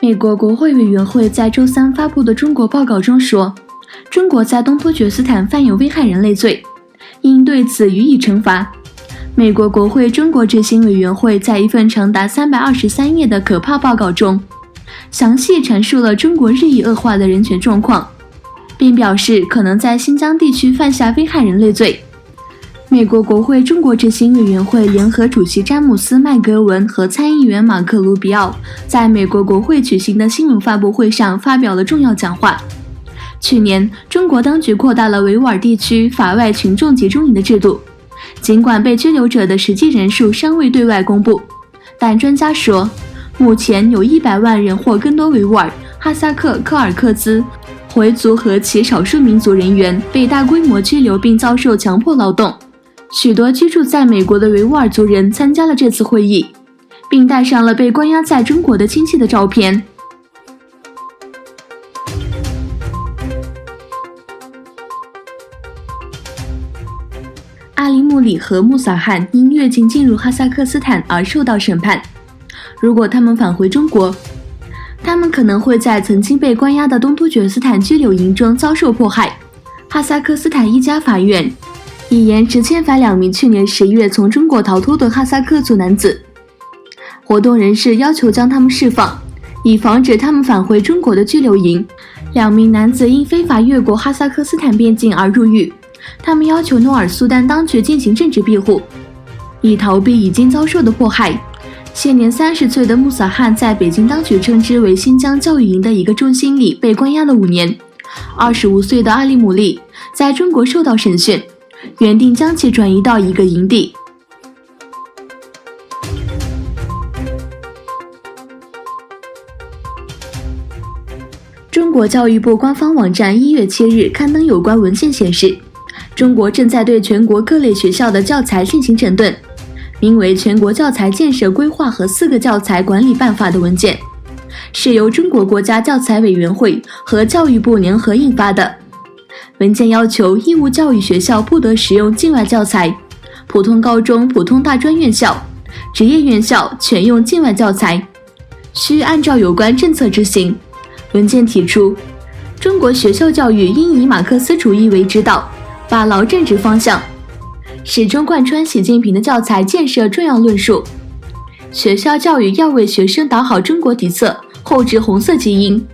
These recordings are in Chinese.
美国国会委员会在周三发布的中国报告中说，中国在东突厥斯坦犯有危害人类罪，应对此予以惩罚。美国国会中国执行委员会在一份长达323页的可怕报告中，详细阐述了中国日益恶化的人权状况，并表示可能在新疆地区犯下危害人类罪。美国国会中国执行委员会联合主席詹姆斯·麦格文和参议员马克·卢比奥在美国国会举行的新闻发布会上发表了重要讲话。去年，中国当局扩大了维吾尔地区法外群众集中营的制度，尽管被拘留者的实际人数尚未对外公布，但专家说，目前有100万人或更多维吾尔、哈萨克、柯尔克孜、回族和其少数民族人员被大规模拘留并遭受强迫劳动。许多居住在美国的维吾尔族人参加了这次会议，并带上了被关押在中国的亲戚的照片。阿里木里和穆萨汗因越境进入哈萨克斯坦而受到审判。如果他们返回中国，他们可能会在曾经被关押的东突厥斯坦拘留营中遭受迫害。哈萨克斯坦一家法院已延迟遣返2名去年11月从中国逃脱的哈萨克族男子。活动人士要求将他们释放，以防止他们返回中国的拘留营。2名男子因非法越过哈萨克斯坦边境而入狱，他们要求努尔苏丹当局进行政治庇护，以逃避已经遭受的迫害。现年30岁的穆萨汗在北京当局称之为新疆教育营的一个中心里被关押了5年。25岁的阿里姆利在中国受到审讯，原定将其转移到一个营地。中国教育部官方网站1月7日刊登有关文件显示，中国正在对全国各类学校的教材进行整顿，名为《全国教材建设规划和4个教材管理办法》的文件，是由中国国家教材委员会和教育部联合印发的。文件要求义务教育学校不得使用境外教材，普通高中、普通大专院校、职业院校全用境外教材，需按照有关政策执行。文件提出，中国学校教育应以马克思主义为指导，把牢政治方向，始终贯穿习近平的教材建设重要论述。学校教育要为学生打好中国底色，厚植红色基因。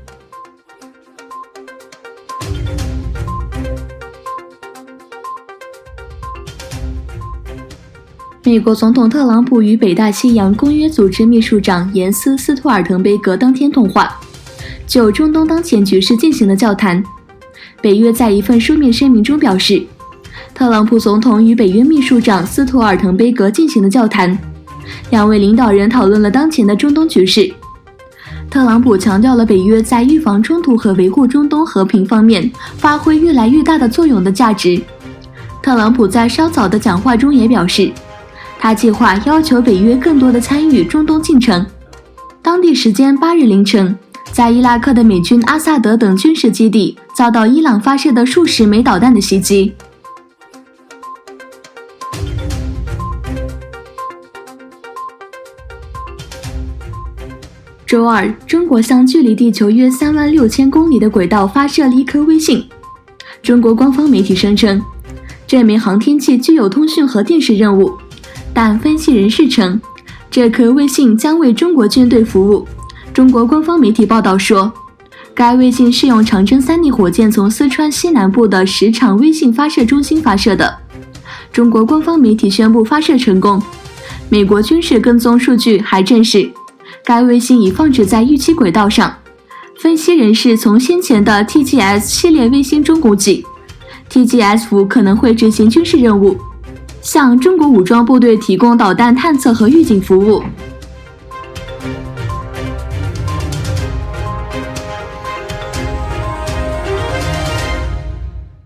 美国总统特朗普与北大西洋公约组织秘书长严斯·斯托尔滕贝格当天通话，就中东当前局势进行了交谈。北约在一份书面声明中表示，特朗普总统与北约秘书长斯托尔滕贝格进行了交谈，2位领导人讨论了当前的中东局势。特朗普强调了北约在预防冲突和维护中东和平方面发挥越来越大的作用的价值。特朗普在稍早的讲话中也表示，他计划要求北约更多的参与中东进程。当地时间8日凌晨，在伊拉克的美军阿萨德等军事基地遭到伊朗发射的数十枚导弹的袭击。周二，中国向距离地球约36000公里的轨道发射了一颗卫星。中国官方媒体声称，这枚航天器具有通讯和电视任务，但分析人士称，这颗卫星将为中国军队服务。中国官方媒体报道说，该卫星是用长征3D 火箭从四川西南部的10场卫星发射中心发射的。中国官方媒体宣布发射成功。美国军事跟踪数据还证实，该卫星已放置在预期轨道上。分析人士从先前的 TGS 系列卫星中估计， TGS-5 可能会执行军事任务，向中国武装部队提供导弹探测和预警服务。